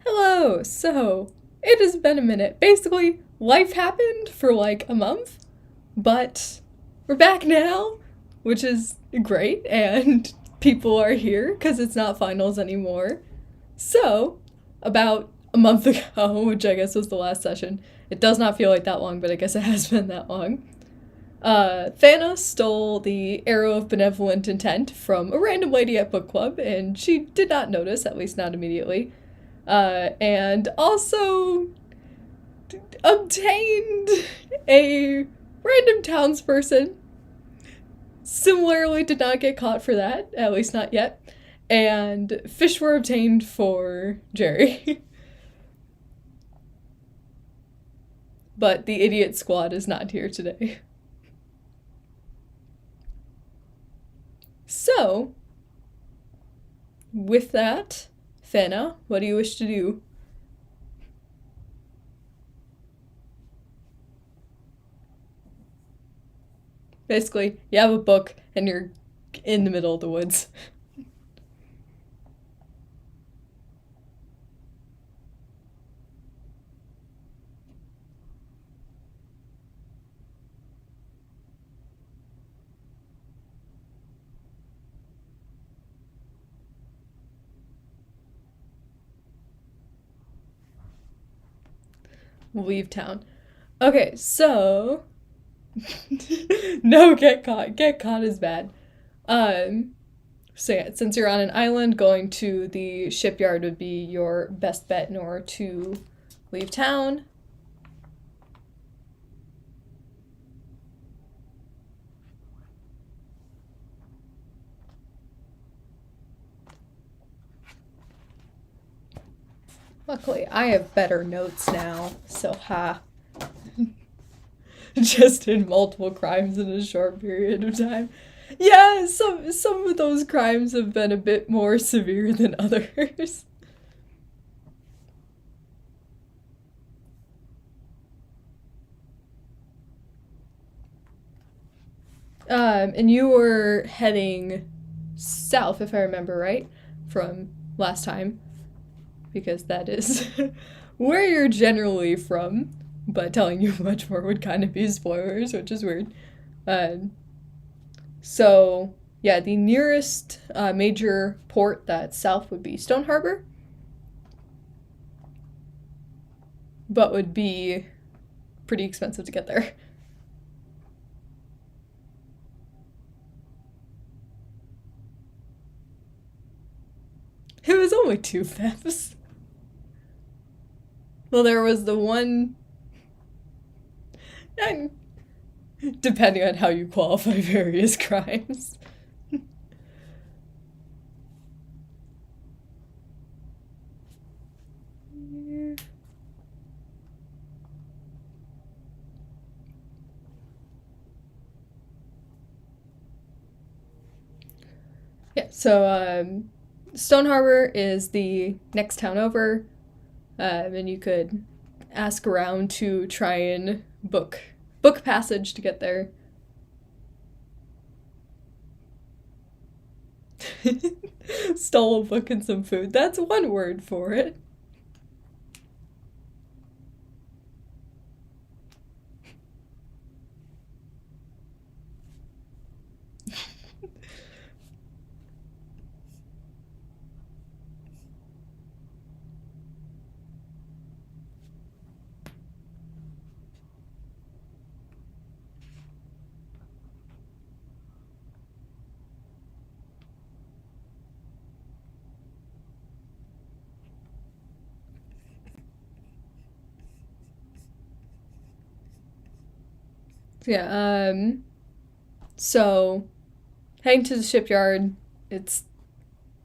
Hello! So, it has been a minute. Basically, life happened for like a month, but we're back now, which is great, and people are here because it's not finals anymore. So, about a month ago, which I guess was the last session, it does not feel like that long, but I guess it has been that long. Thanos stole the Arrow of Benevolent Intent from a random lady at book club, and she did not notice, at least not immediately. And also obtained a random townsperson. Similarly, did not get caught for that, at least not yet. And fish were obtained for Jerry. But the idiot squad is not here today. So, with that, Fana, what do you wish to do? Basically, you have a book and you're in the middle of the woods. Leave town. Okay, so no, get caught. Get caught is bad. Um, so yeah, since you're on an island, going to the shipyard would be your best bet in order to leave town. Luckily, I have better notes now, so ha. Just in multiple crimes in a short period of time. Yeah, some of those crimes have been a bit more severe than others. And you were heading south, if I remember right, from last time, because that is where you're generally from. But telling you much more would kind of be spoilers, which is weird. Um, so, yeah, the nearest major port that's south would be Stone Harbor, but would be pretty expensive to get there. It was only two thefts. Well, there was the one. And depending on how you qualify various crimes. Yeah, so Stone Harbor is the next town over, and you could ask around to try and book passage to get there. Stole a book and some food. That's one word for it. Yeah, so heading to the shipyard, it's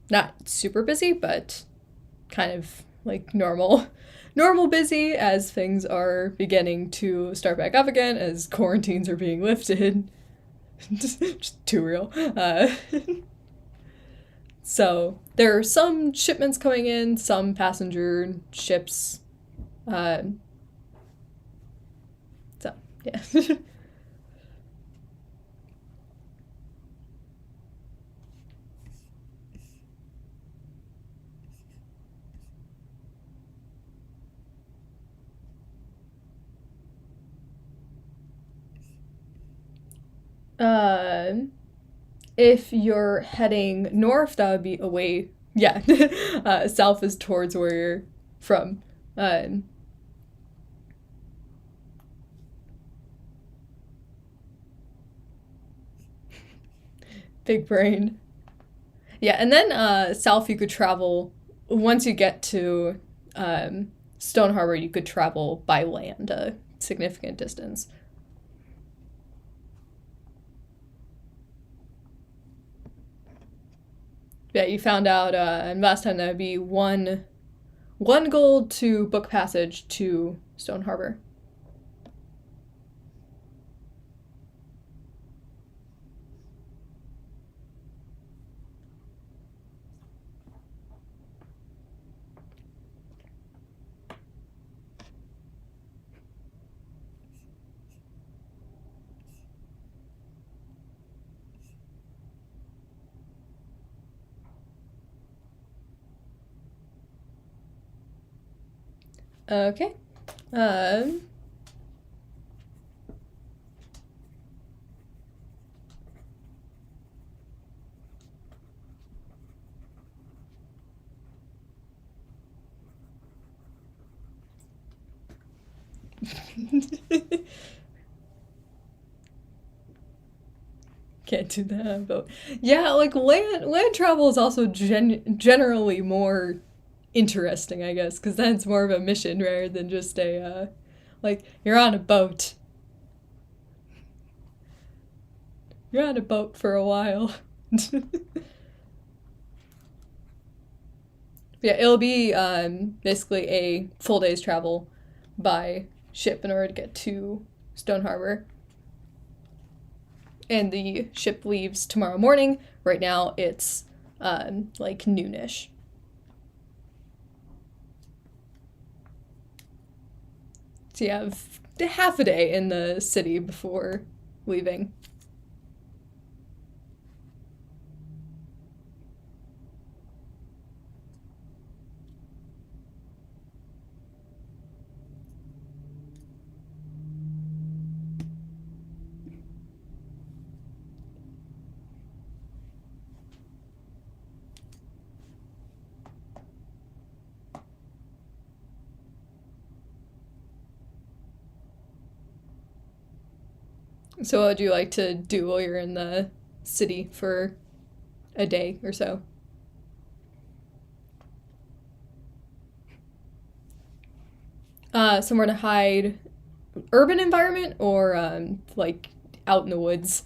not super busy, but kind of like normal busy as things are beginning to start back up again as quarantines are being lifted. Just too real. So there are some shipments coming in, some passenger ships. Uh, so yeah. Uh, if you're heading north, that would be away. Yeah, south is towards where you're from. Um, Big brain. Yeah, and then south you could travel once you get to Stone Harbor. You could travel by land a significant distance. Yeah, you found out last time that would be one gold to book passage to Stone Harbor. Okay. Um, Can't do that, but yeah, like land travel is also generally more interesting, I guess, because then it's more of a mission rather than just a like you're on a boat. You're on a boat for a while. Yeah, it'll be basically a full day's travel by ship in order to get to Stone Harbor. And the ship leaves tomorrow morning. Right now it's like noonish. So you have half a day in the city before leaving. So, what would you like to do while you're in the city for a day or so? Somewhere to hide, urban environment or like out in the woods?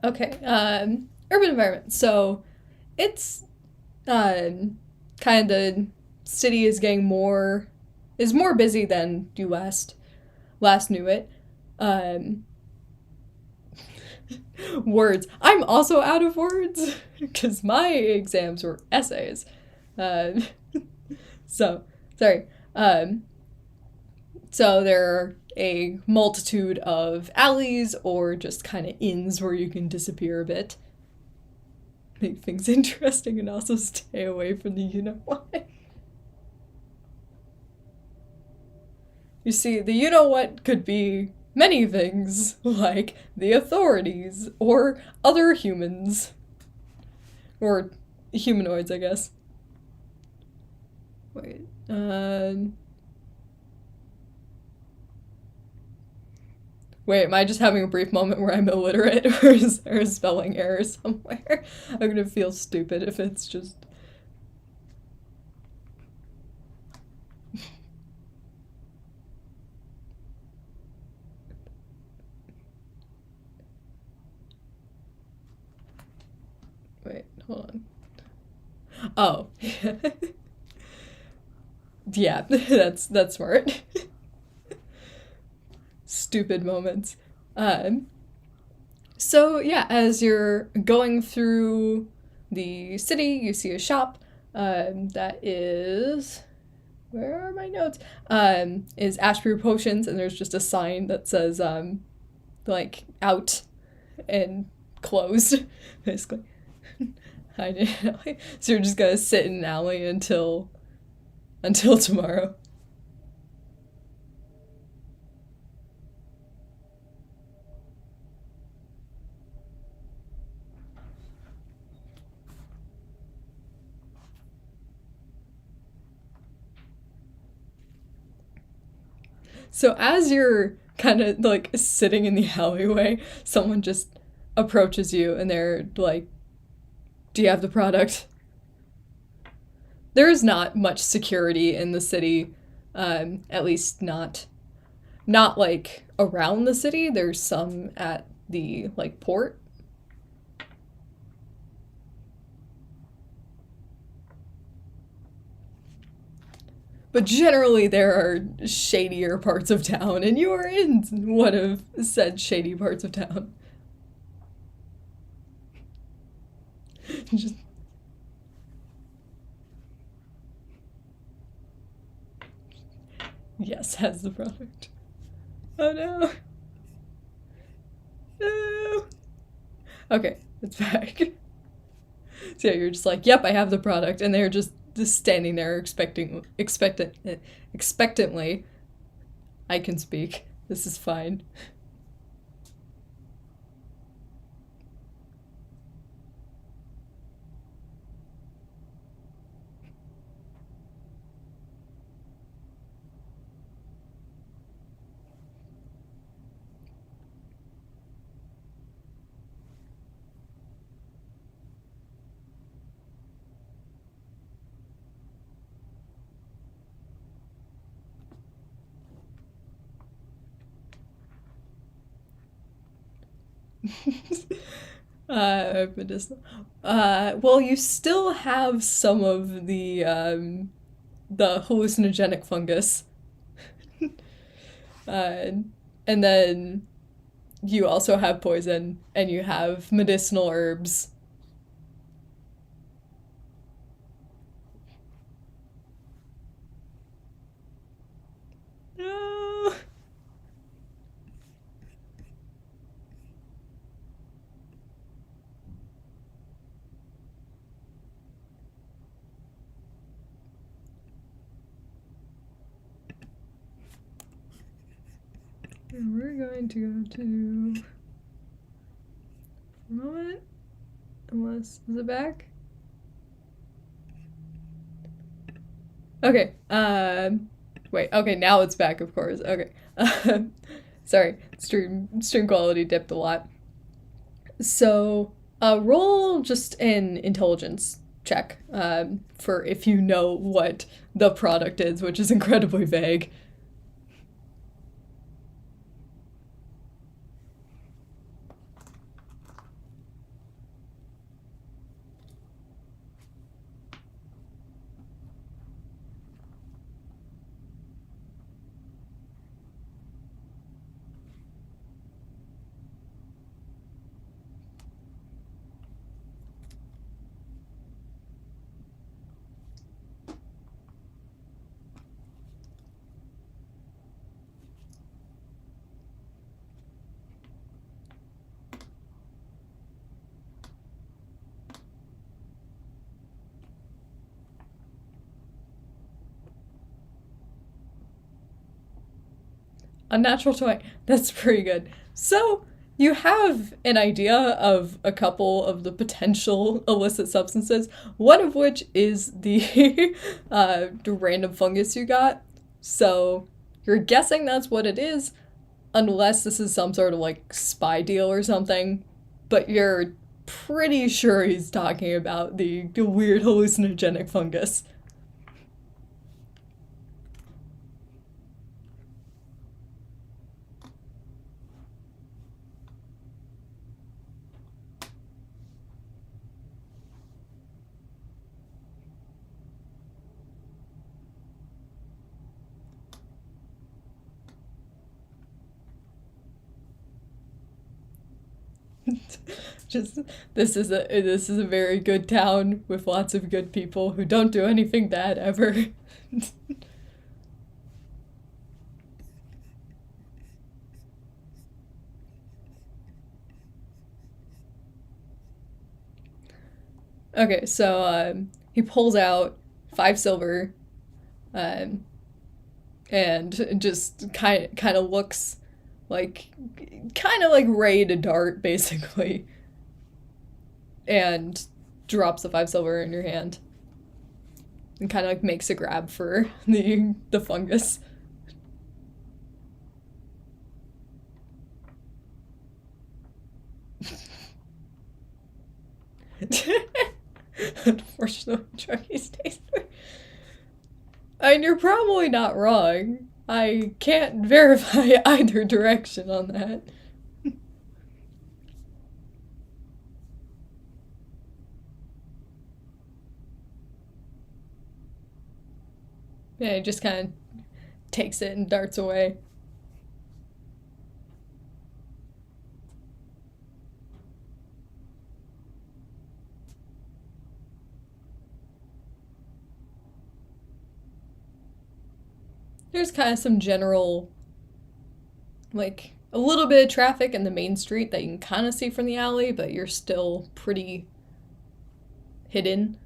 Okay, urban environment. So it's kind of the city is getting more busy than you last knew it. Um, Words. I'm also out of words because my exams were essays. Uh, so sorry. So there are a multitude of alleys or just kind of inns where you can disappear a bit, make things interesting, and also stay away from the you know what. You see, the you know what could be many things, like the authorities or other humans. Or humanoids, I guess. Wait. Wait, am I just having a brief moment where I'm illiterate or is there a spelling error somewhere? I'm gonna feel stupid if it's just. Wait, hold on. Oh. Yeah, that's smart. stupid moments. Um, so yeah, as you're going through the city, you see a shop that is, where are my notes? Is Ashbrew Potions, and there's just a sign that says like out and closed, basically. I didn't. So you're just gonna sit in an alley until tomorrow. So as you're kind of like sitting in the alleyway, someone just approaches you and they're like, "Do you have the product?" There is not much security in the city, at least not like around the city. There's some at the like port. But generally, there are shadier parts of town, and you are in one of said shady parts of town. Just, yes, has the product. Oh no. No. Okay, it's back. So yeah, you're just like, yep, I have the product, and they're just standing there expectantly. I can speak. This is fine. Medicinal. Well, you still have some of the hallucinogenic fungus. uh, and then you also have poison, and you have medicinal herbs. No. And we're going to go to. For a moment. Unless. Is it back? Okay. Wait. Okay, now it's back, of course. Okay. Sorry. Stream quality dipped a lot. So, roll just an intelligence check for if you know what the product is, which is incredibly vague. Unnatural 20. That's pretty good. So, you have an idea of a couple of the potential illicit substances, one of which is the random fungus you got. So, you're guessing that's what it is, unless this is some sort of like spy deal or something. But you're pretty sure he's talking about the weird hallucinogenic fungus. Just this is a very good town with lots of good people who don't do anything bad ever. Okay, so he pulls out 5 silver, um, and just kind of looks like kind of like ready to dart, basically, and drops the 5 silver in your hand and kind of like makes a grab for the fungus. Unfortunately, Chucky's taste. And you're probably not wrong. I can't verify either direction on that. Yeah, he just kind of takes it and darts away. There's kind of some general, like, a little bit of traffic in the main street that you can kind of see from the alley, but you're still pretty hidden.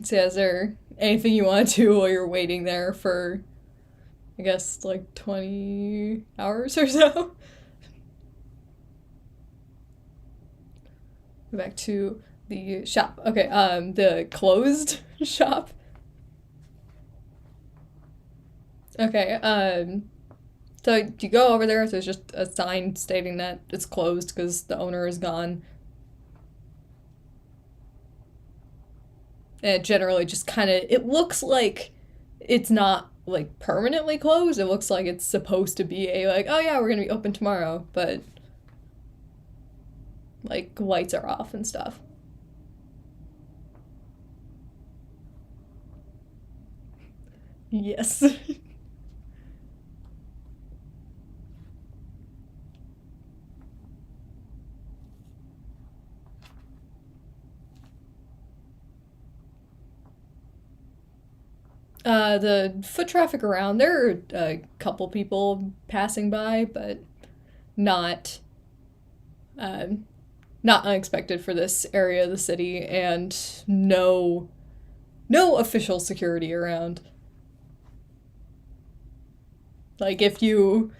So, is there anything you want to do while you're waiting there for, I guess, like 20 hours or so? Go back to the shop. Okay, the closed shop. Okay, so you go over there, there's just a sign stating that it's closed because the owner is gone. And it generally just kind of, it looks like it's not like permanently closed. It looks like it's supposed to be a like, oh yeah, we're gonna be open tomorrow, but like lights are off and stuff. Yes. The foot traffic around, there are a couple people passing by, but not um, not unexpected for this area of the city, and no official security around. Like if you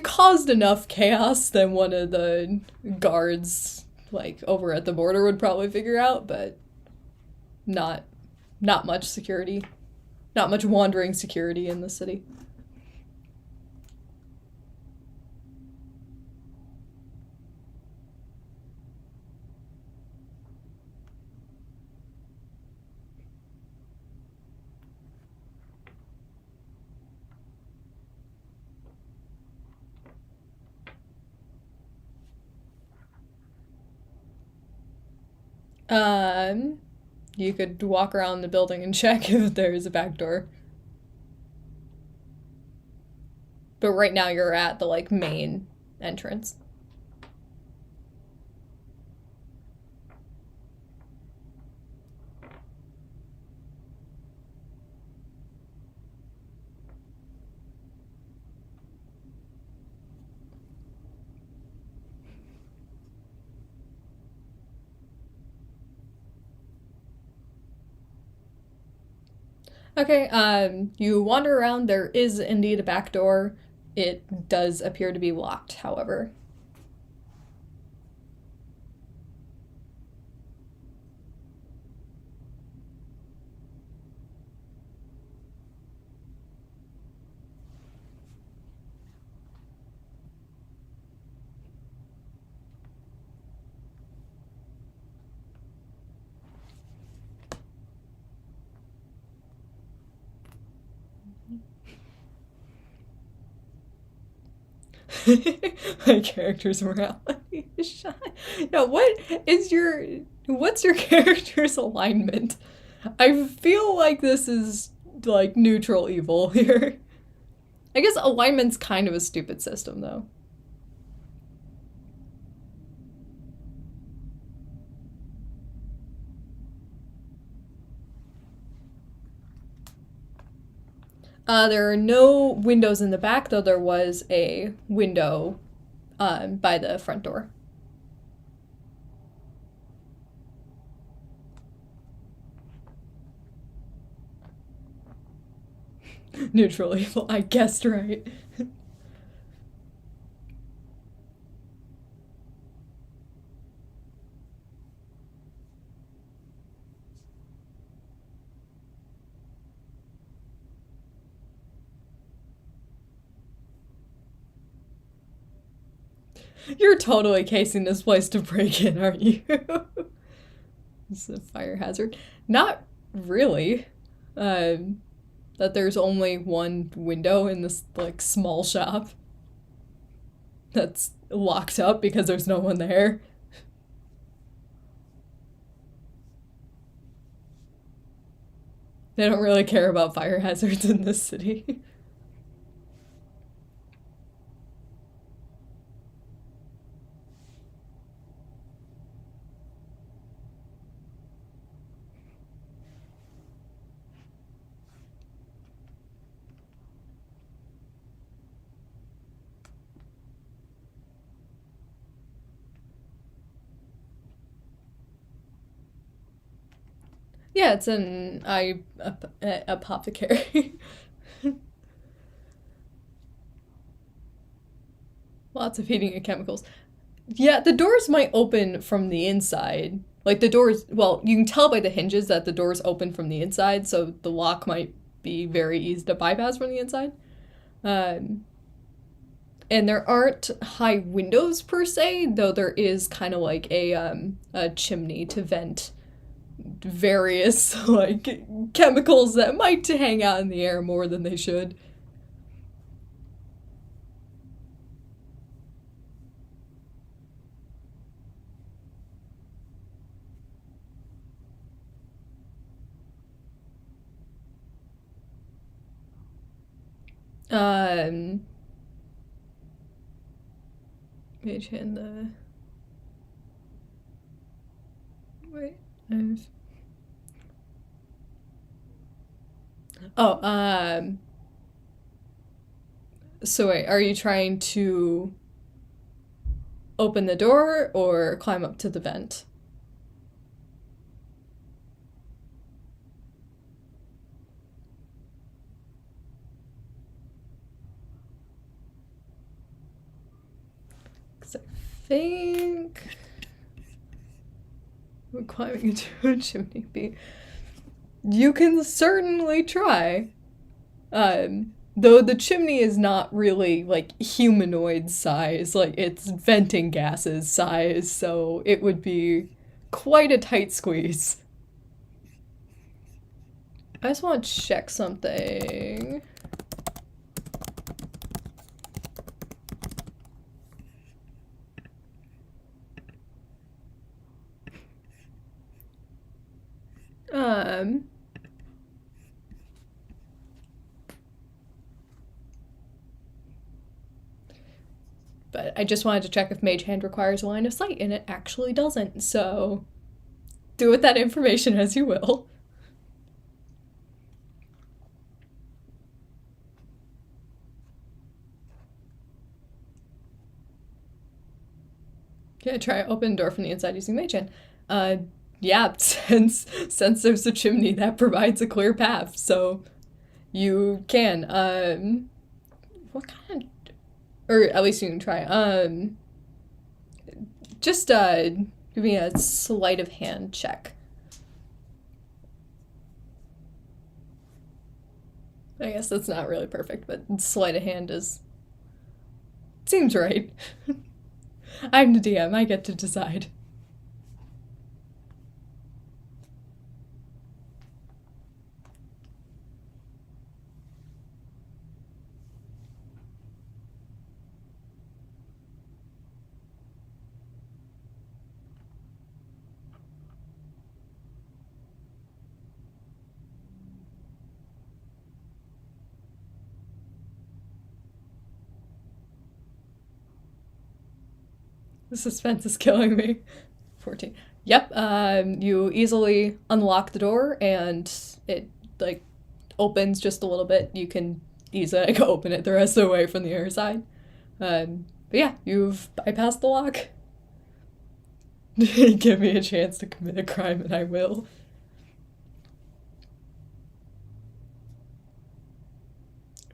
caused enough chaos, then one of the guards like over at the border would probably figure out, but not not much security. Not much wandering security in the city. Um, you could walk around the building and check if there's a back door. But right now you're at the like main entrance. Okay, you wander around. There is indeed a back door. It does appear to be locked, however. My character's morality is shy. Now, what's your character's alignment? I feel like this is like neutral evil here. I guess alignment's kind of a stupid system, though. There are no windows in the back, though there was a window by the front door. Neutral evil, I guessed right. You're totally casing this place to break in, aren't you? It's a fire hazard. Not really. That there's only one window in this like small shop that's locked up because there's no one there. They don't really care about fire hazards in this city. Yeah, it's an apothecary. Lots of heating and chemicals. Yeah, the doors might open from the inside. Like the doors, well, you can tell by the hinges that the doors open from the inside, so the lock might be very easy to bypass from the inside. Um, and there aren't high windows per se, though there is kind of like a chimney to vent various like chemicals that might hang out in the air more than they should. Um, Mage hand the wait. I've... Oh, so wait, are you trying to open the door or climb up to the vent? Because I think we're climbing into a chimney be. You can certainly try. Though the chimney is not really like humanoid size, like it's venting gases size, so it would be quite a tight squeeze. I just want to check something. Um, but I just wanted to check if Mage Hand requires a line of sight, and it actually doesn't, so do with that information as you will. Yeah, try open door from the inside using Mage Hand. Yeah, since there's a chimney that provides a clear path, so you can. What kind of, or at least you can try. Just give me a sleight of hand check. I guess that's not really perfect, but sleight of hand is seems right. I'm the DM. I get to decide. The suspense is killing me. 14. Yep, you easily unlock the door and it, like, opens just a little bit. You can easily, like, open it the rest of the way from the other side. But yeah, you've bypassed the lock. Give me a chance to commit a crime and I will.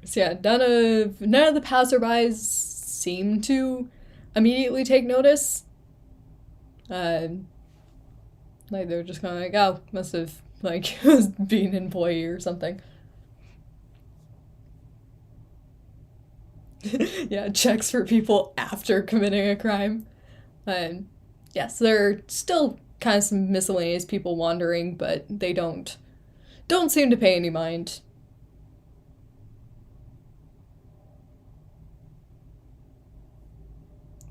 So yeah, none of the passerbys seem to immediately take notice. Like they're just kind of like, oh, must have like been an employee or something. Yeah, checks for people after committing a crime. Yes, there are still kind of some miscellaneous people wandering, but they don't seem to pay any mind.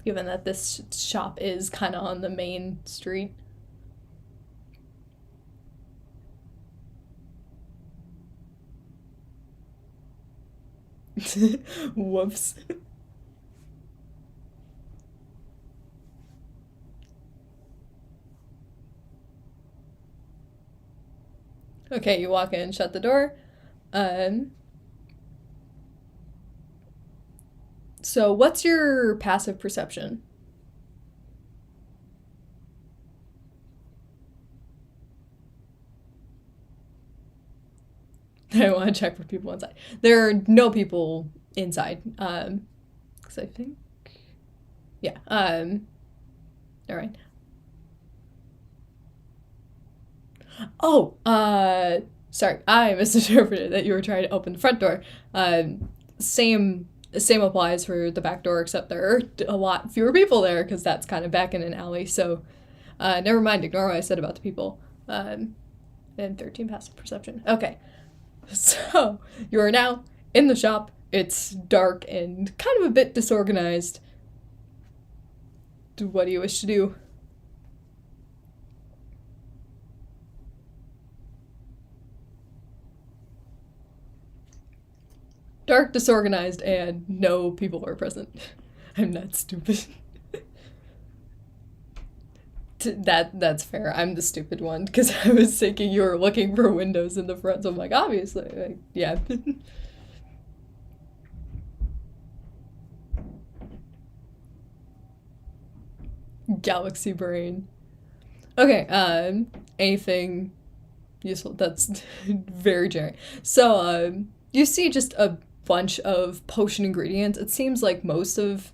Given that this shop is kind of on the main street. Whoops. Okay, you walk in, shut the door. So what's your passive perception? I want to check for people inside. There are no people inside. Because I think, yeah. All right. Oh, sorry, I misinterpreted that you were trying to open the front door. Same applies for the back door, except there are a lot fewer people there because that's kind of back in an alley. So, never mind. Ignore what I said about the people. And 13 passive perception. Okay, so you are now in the shop. It's dark and kind of a bit disorganized. What do you wish to do? Dark, disorganized, and no people are present. I'm not stupid. That's fair. I'm the stupid one because I was thinking you were looking for windows in the front. So I'm like, obviously, like, yeah. Galaxy brain. Okay. Anything useful? That's very generic. So you see just a bunch of potion ingredients. It seems like most of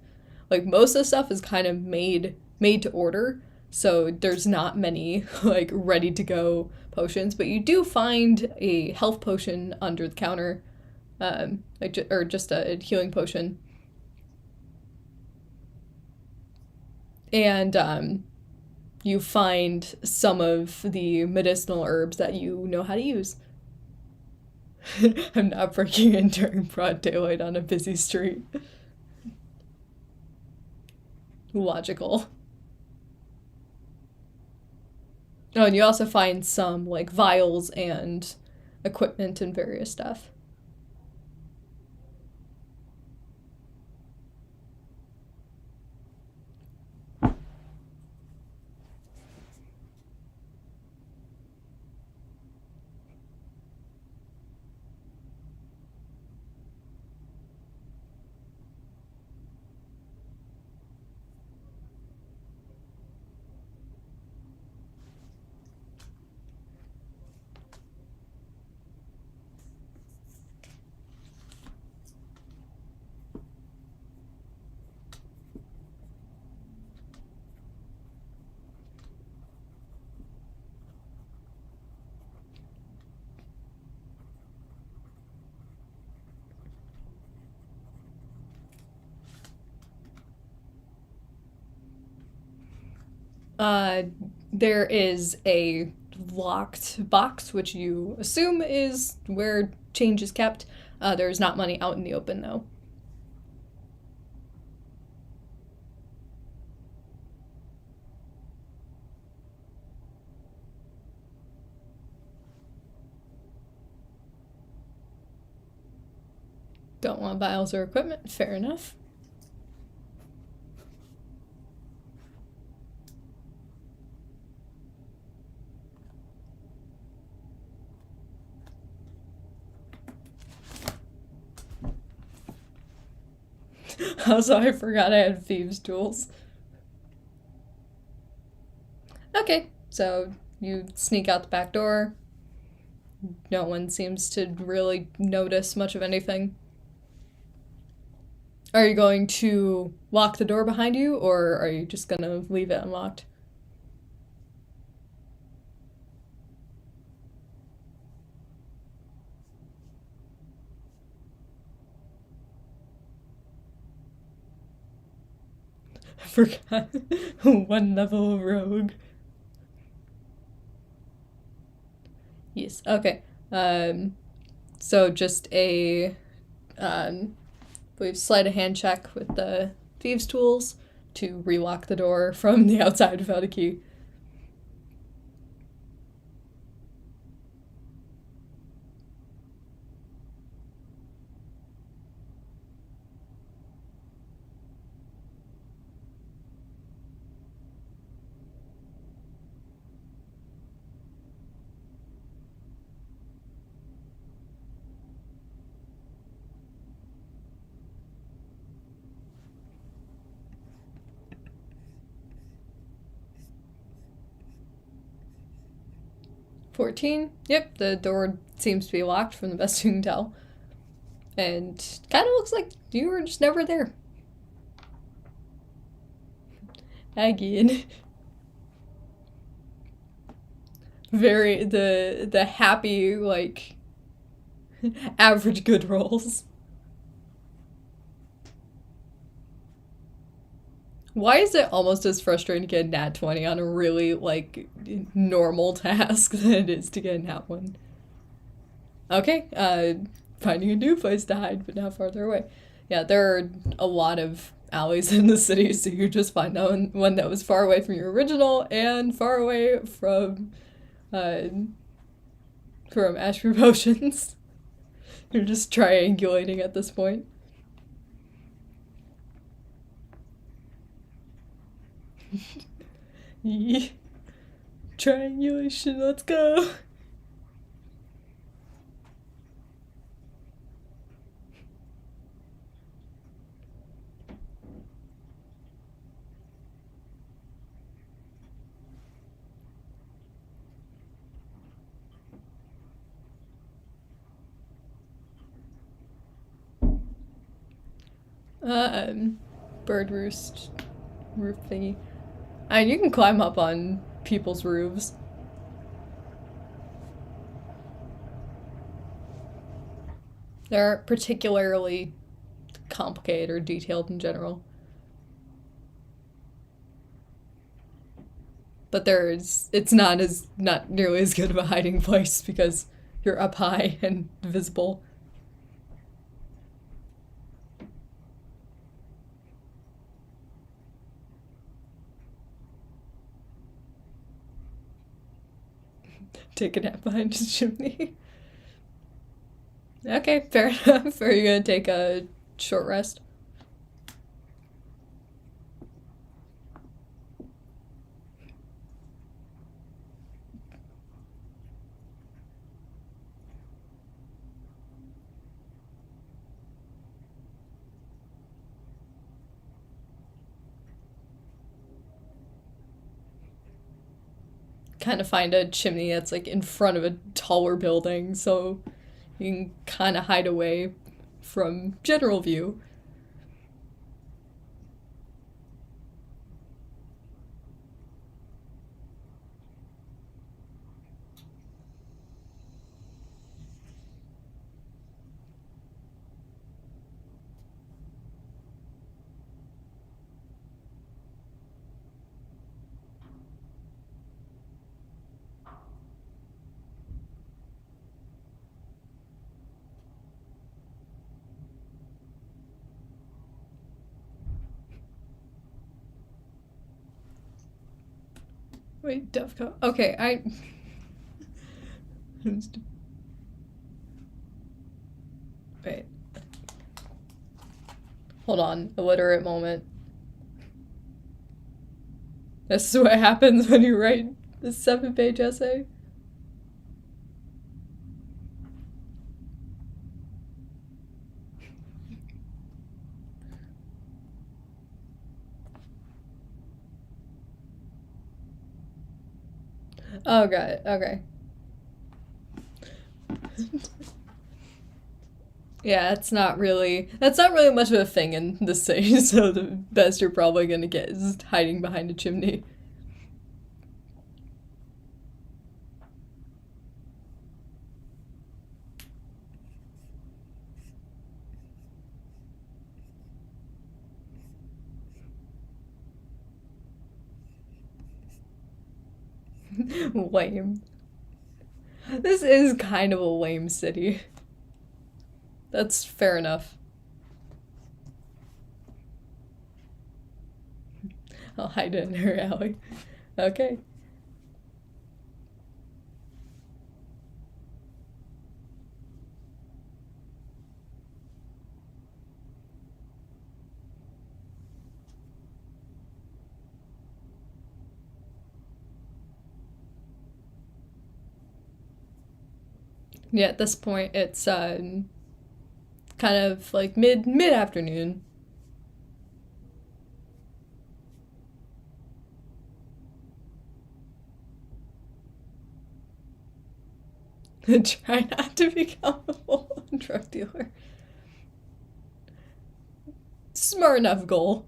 the stuff is kind of made to order. So there's not many like ready to go potions, but you do find a health potion under the counter, or just a healing potion, and you find some of the medicinal herbs that you know how to use. I'm not breaking in during broad daylight on a busy street. Logical. Oh, and you also find some like vials and equipment and various stuff. Uh, there is a locked box, which you assume is where change is kept. There's not money out in the open, though. Don't want vials or equipment. Fair enough. Also, I forgot I had thieves' tools. Okay, so you sneak out the back door. No one seems to really notice much of anything. Are you going to lock the door behind you, or are you just gonna leave it unlocked? I forgot. One level of rogue. Yes, okay. So just a, I believe, sleight of hand check with the thieves' tools to relock the door from the outside without a key. $14. Yep, the door seems to be locked from the best you can tell. And kind of looks like you were just never there. Again. Very, the happy, like, average good rolls. Why is it almost as frustrating to get a nat 20 on a really, like, normal task than it is to get a nat 1? Okay, finding a new place to hide, but now farther away. Yeah, there are a lot of alleys in the city, so you just find one that was far away from your original and far away from Ashby Potions. You're just triangulating at this point. Triangulation, let's go. Bird roost roof thingy. And you can climb up on people's roofs. They're particularly complicated or detailed in general. But it's not nearly as good of a hiding place because you're up high and visible. Take a nap behind his chimney. Okay, fair enough. Are you gonna take a short rest? Kind of find a chimney that's like in front of a taller building, so you can kind of hide away from general view. Wait, Devco. Okay, Wait. Hold on. Illiterate moment. This is what happens when you write a 7-page essay. Oh, got it. Okay. Yeah, that's not really much of a thing in the city, so the best you're probably gonna get is hiding behind a chimney. Lame. This is kind of a lame city. That's fair enough. I'll hide it in her alley. Okay. Yeah, at this point it's kind of like mid afternoon. Try not to become a full drug dealer. Smart enough goal.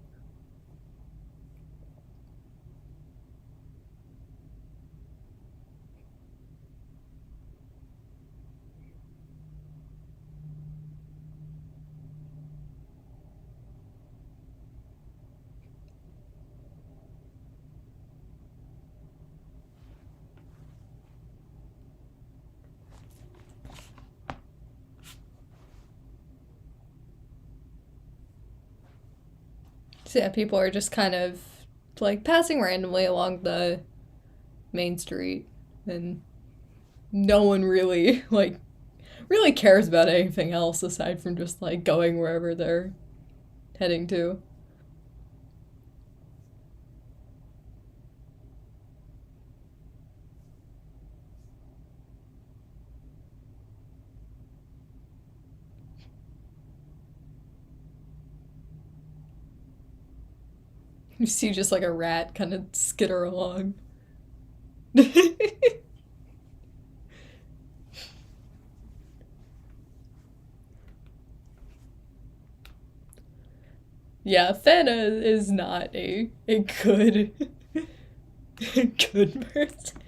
So yeah, people are just kind of like passing randomly along the main street, and no one really really cares about anything else aside from just like going wherever they're heading to. You see just like a rat kind of skitter along. Yeah, Fana is not a good good person.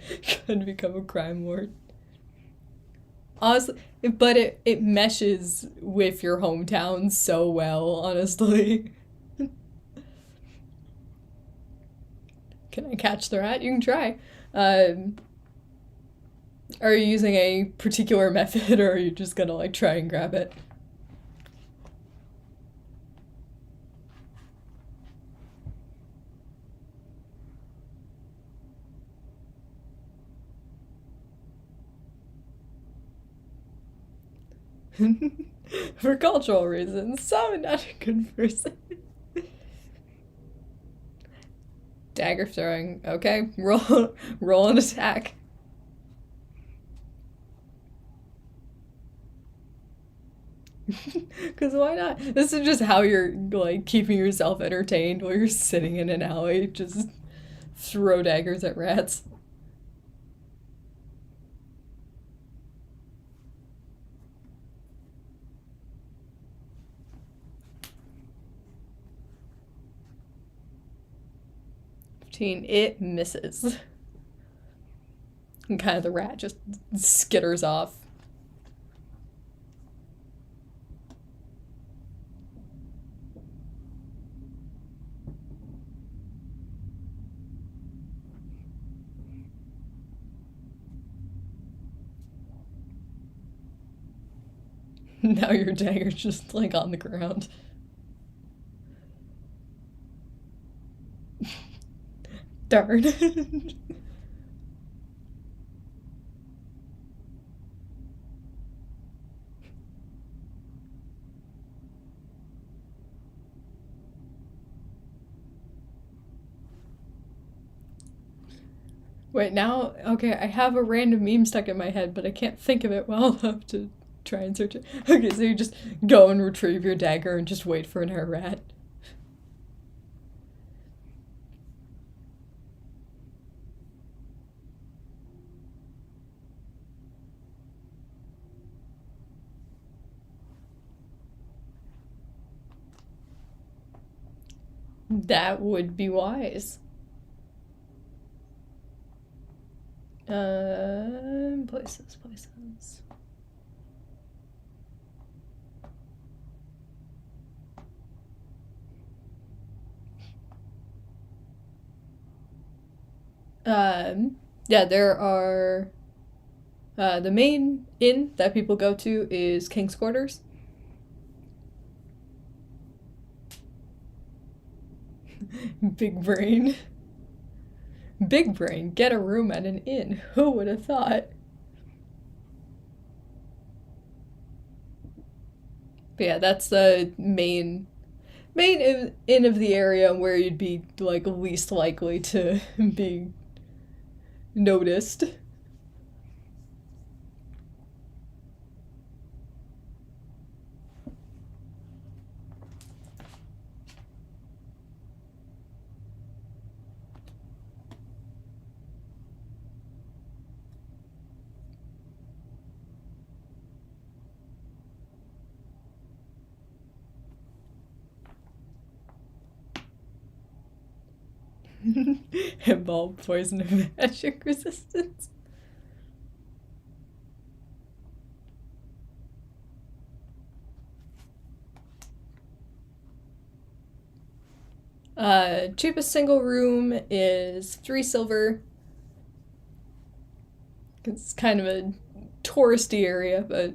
Could become a crime lord. Honestly, but it meshes with your hometown so well, honestly. Can I catch the rat? You can try. Um, are you using a particular method, or are you just gonna like try and grab it? For cultural reasons, so not a good person. Dagger throwing. Okay, roll an attack. Because why not? This is just how you're like keeping yourself entertained while you're sitting in an alley. Just throw daggers at rats. 15. It misses. And kind of the rat just skitters off. Now your dagger's just like on the ground. Darn. Wait, now, okay, I have a random meme stuck in my head, but I can't think of it well enough to try and search it. Okay, so you just go and retrieve your dagger and just wait for another rat. That would be wise. Places. Yeah, there are. The main inn that people go to is King's Quarters. Big brain. Big brain, get a room at an inn. Who would have thought? But yeah, that's the main inn of the area where you'd be like least likely to be noticed. Involve poison and magic resistance. Cheapest single room is 3 silver. It's kind of a touristy area, but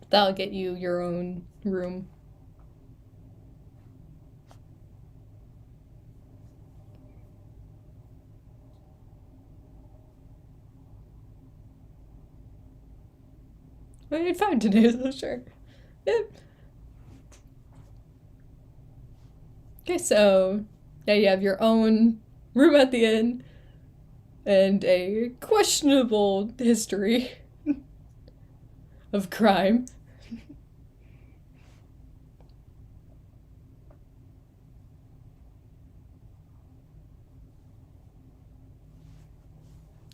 that'll get you your own room. I need 5 today, so sure. Yep. Okay, so now you have your own room at the inn and a questionable history of crime.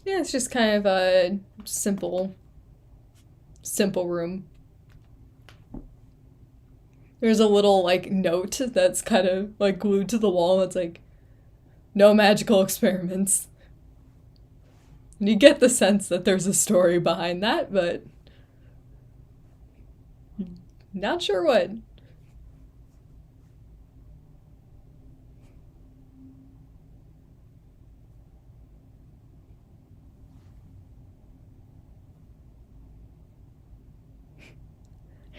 Yeah, it's just kind of a simple room. There's a little like note that's kind of like glued to the wall. It's like, no magical experiments. And you get the sense that there's a story behind that, but not sure what.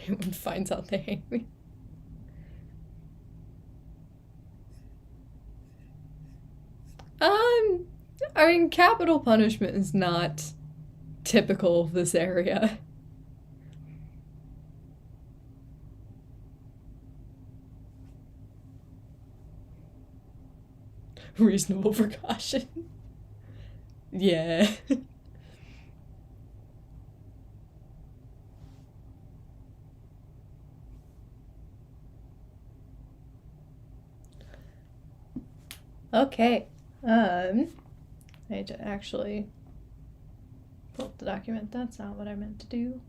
Anyone finds out they hang me. I mean, capital punishment is not typical of this area. Reasonable precaution. Yeah. Okay. I need to actually pull up the document. That's not what I meant to do.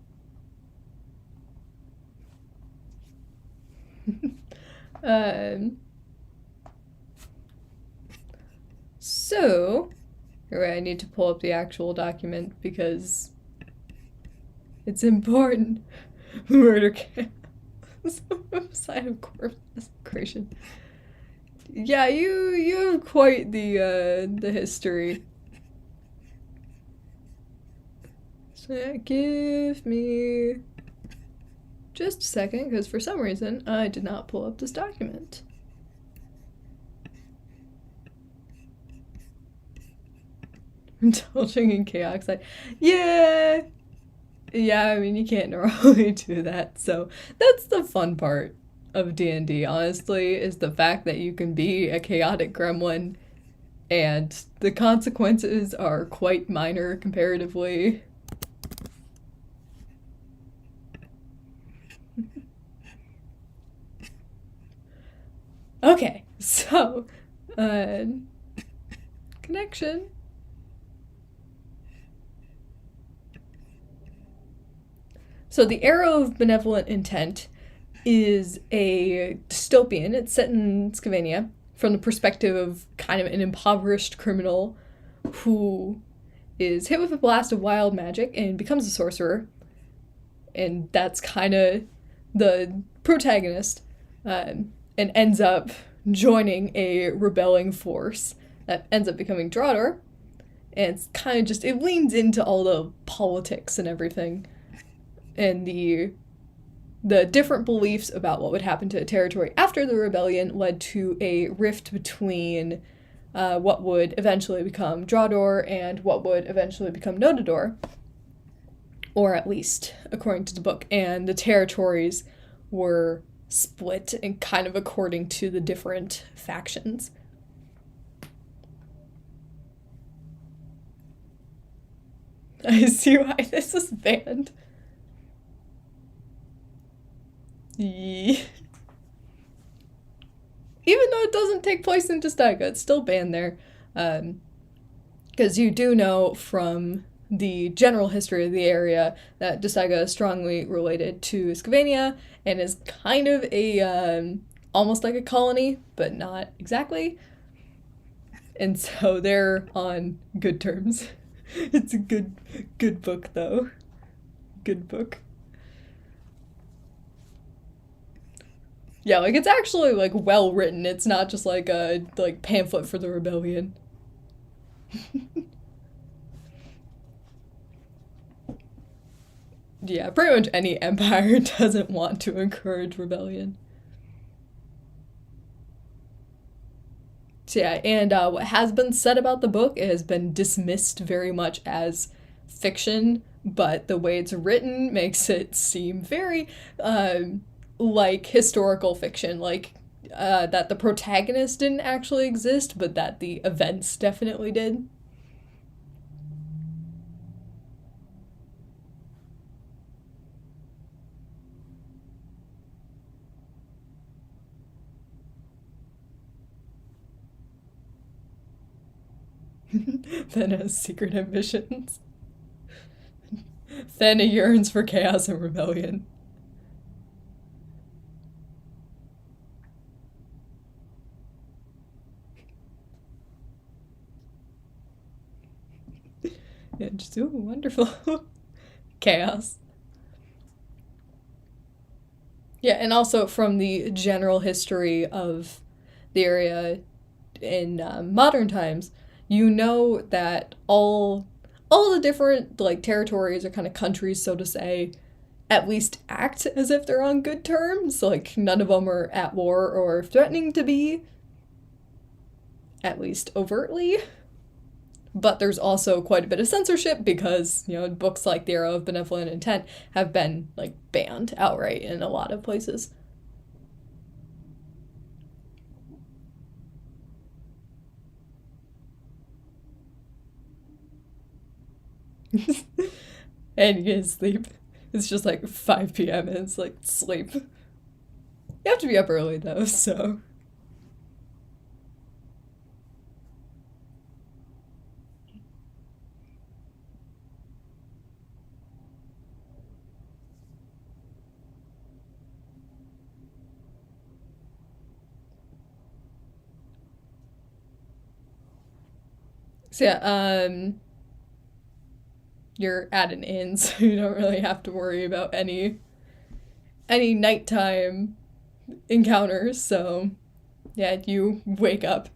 So, I need to pull up the actual document because it's important. Murder camps. Side of corpse desecration. Yeah, you have quite the history. So give me just a second, because for some reason I did not pull up this document. Indulging in chaos. Yeah, I mean, you can't normally do that, so that's the fun part of D&D, honestly, is the fact that you can be a chaotic gremlin and the consequences are quite minor comparatively. Okay, so, connection. So the Arrow of Benevolent Intent is a dystopian. It's set in Scandinavia from the perspective of kind of an impoverished criminal who is hit with a blast of wild magic and becomes a sorcerer. And that's kind of the protagonist, and ends up joining a rebelling force that ends up becoming Draudor. And it's kind of just, it leans into all the politics and everything. And the different beliefs about what would happen to a territory after the rebellion led to a rift between what would eventually become Draudor and what would eventually become Notador, or at least according to the book. And the territories were split and kind of according to the different factions. I see why this is banned. Even though it doesn't take place in Dystaiga, it's still banned there. Because you do know from the general history of the area that Dystaiga is strongly related to Scavania and is kind of a, almost like a colony, but not exactly. And so they're on good terms. It's a good book, though. Good book. Yeah, like, it's actually, like, well written. It's not just, like, a, like, pamphlet for the rebellion. Yeah, pretty much any empire doesn't want to encourage rebellion. So yeah, and what has been said about the book has been dismissed very much as fiction, but the way it's written makes it seem very, like historical fiction, like that the protagonist didn't actually exist, but that the events definitely did. Then has secret ambitions. Then he yearns for chaos and rebellion. Yeah, just ooh, wonderful. Chaos. Yeah, and also from the general history of the area in modern times, you know that all the different like territories or kind of countries, so to say, at least act as if they're on good terms. Like none of them are at war or threatening to be, at least overtly. But there's also quite a bit of censorship because, you know, books like The Arrow of Benevolent Intent have been, like, banned outright in a lot of places. And you can sleep. It's just like 5 p.m. and it's like sleep. You have to be up early though, so. So yeah, you're at an inn, so you don't really have to worry about any nighttime encounters. So yeah, you wake up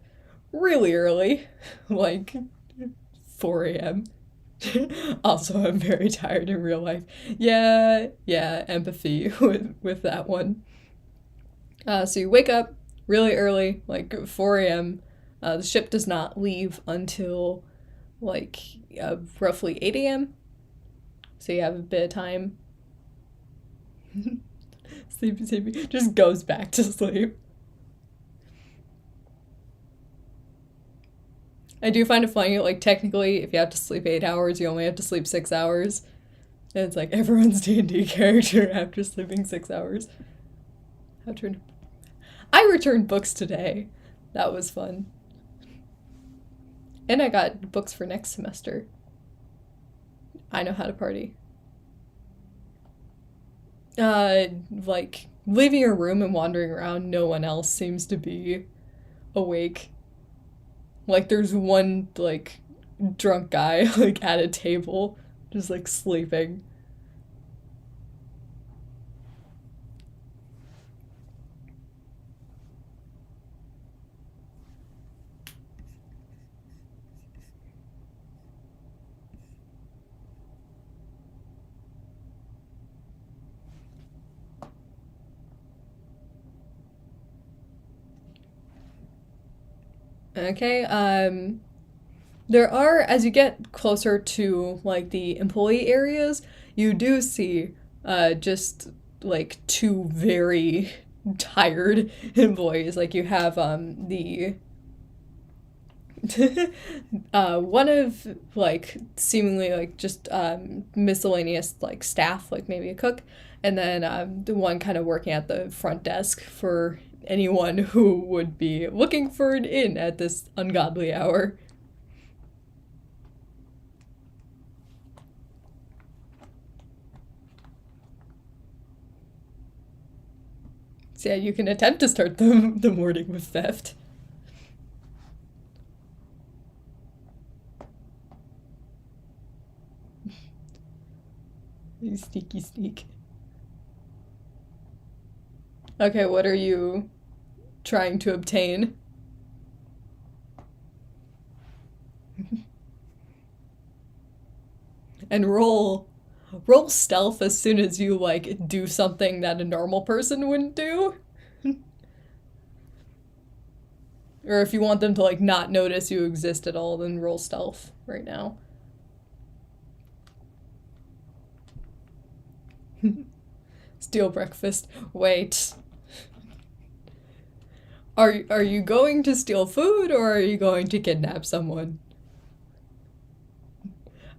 really early, like 4 a.m. Also, I'm very tired in real life. Yeah, empathy with that one. So you wake up really early, like 4 a.m. The ship does not leave until like roughly 8 a.m. So you have a bit of time. Sleepy, just goes back to sleep. I do find it funny, like, technically, if you have to sleep 8 hours, you only have to sleep 6 hours. And it's like everyone's D&D character after sleeping 6 hours. How true. I returned books today. That was fun. And I got books for next semester. I know how to party. Like, leaving your room and wandering around, no one else seems to be awake. Like, there's one, like, drunk guy, like, at a table, just, like, sleeping. Okay, there are, as you get closer to, like, the employee areas, you do see, just, like, two very tired employees. Like, you have, the, one of, like, seemingly, like, just, miscellaneous, like, staff, like, maybe a cook, and then, the one kind of working at the front desk for anyone who would be looking for an inn at this ungodly hour. So yeah, you can attempt to start the morning with theft. You sneaky sneak. Okay, what are you trying to obtain? And roll stealth as soon as you, like, do something that a normal person wouldn't do. Or if you want them to, like, not notice you exist at all, then roll stealth right now. Steal breakfast. Wait. Are you going to steal food or are you going to kidnap someone?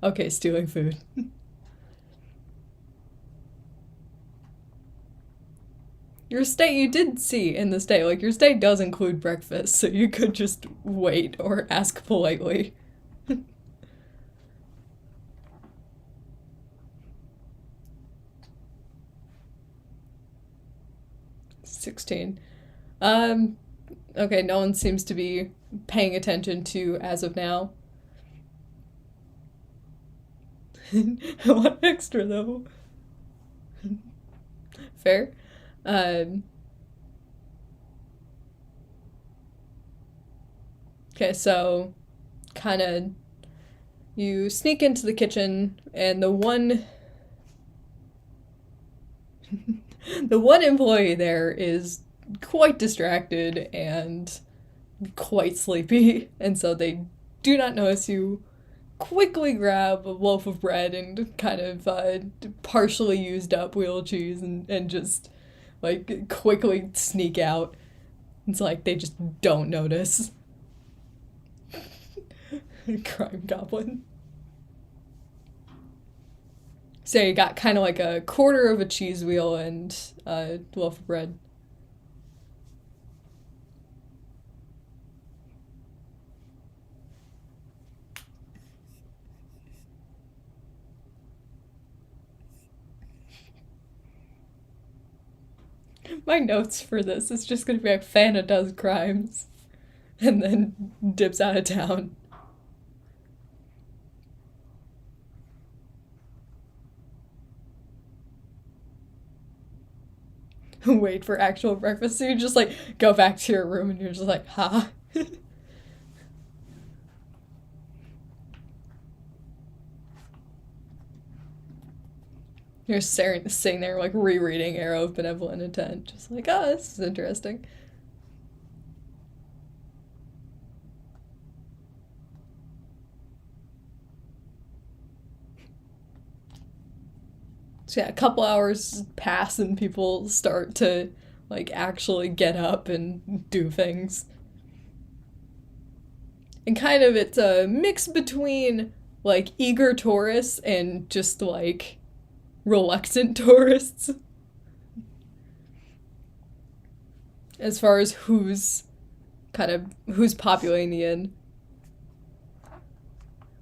Okay, stealing food. Your stay, you did see in the stay, like, your stay does include breakfast, so you could just wait or ask politely. 16. Okay, no one seems to be paying attention to as of now. I want extra though. Fair. Um, okay, so kind of you sneak into the kitchen, and the one employee there is quite distracted and quite sleepy, and so they do not notice you. Quickly grab a loaf of bread and kind of partially used up wheel cheese and just like quickly sneak out. It's like they just don't notice. Crime goblin. So you got kind of like a quarter of a cheese wheel and a loaf of bread. My notes for this is just gonna be like Fana does crimes and then dips out of town. Wait for actual breakfast. So you just like go back to your room and you're just like, ha. You're sitting there like rereading Arrow of Benevolent Intent, just like, oh, this is interesting. So yeah, a couple hours pass and people start to like actually get up and do things. And kind of it's a mix between like eager tourists and just like reluctant tourists. as far as who's populating the inn.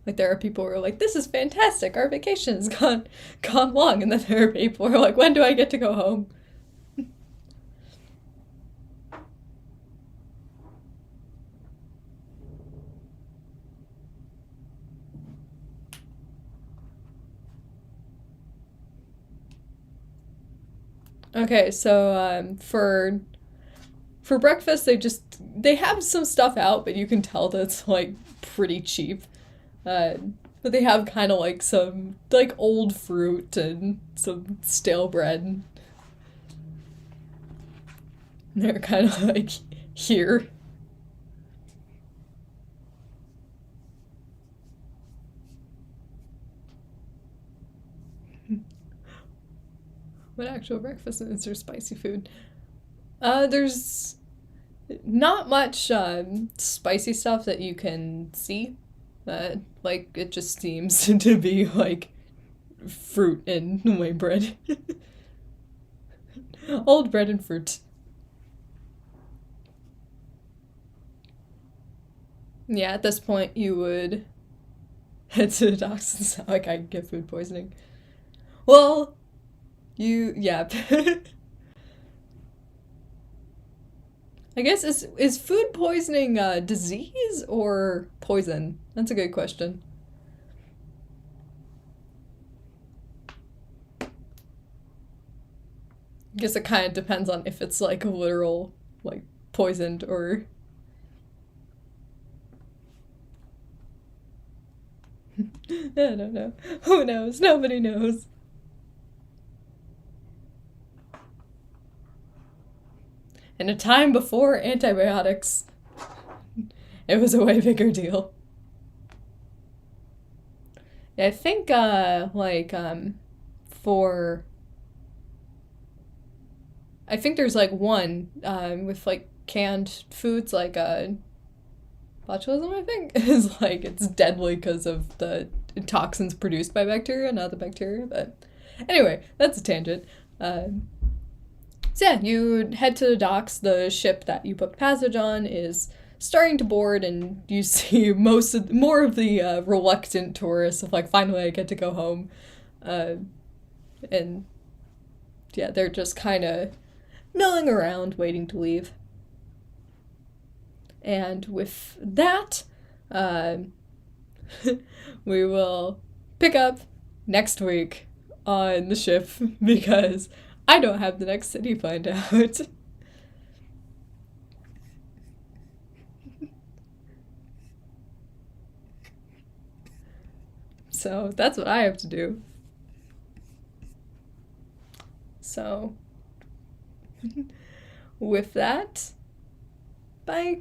Like, there are people who are like, this is fantastic, our vacation has gone long, and then there are people who are like, when do I get to go home? Okay, so for breakfast they have some stuff out, but you can tell that it's like pretty cheap. Uh, but they have kind of like some like old fruit and some stale bread. They're kind of like here. What actual breakfast is there? Spicy food? There's not much spicy stuff that you can see. Like it just seems to be like fruit and white bread. Old bread and fruit. Yeah, at this point you would head to the docks and sound like I could get food poisoning. Well, yeah. I guess is food poisoning a disease or poison? That's a good question. I guess it kind of depends on if it's like a literal like poisoned or I don't know. Who knows? Nobody knows. In a time before antibiotics, it was a way bigger deal. Yeah, I think for I think there's like one with like canned foods like botulism, I think, is like it's deadly because of the toxins produced by bacteria, not the bacteria. But anyway, that's a tangent. So yeah, you head to the docks. The ship that you booked passage on is starting to board, and you see more of the reluctant tourists of like, finally I get to go home, and yeah, they're just kind of milling around, waiting to leave. And with that, uh, we will pick up next week on the ship because I don't have the next city planned out. So that's what I have to do. So, with that, bye.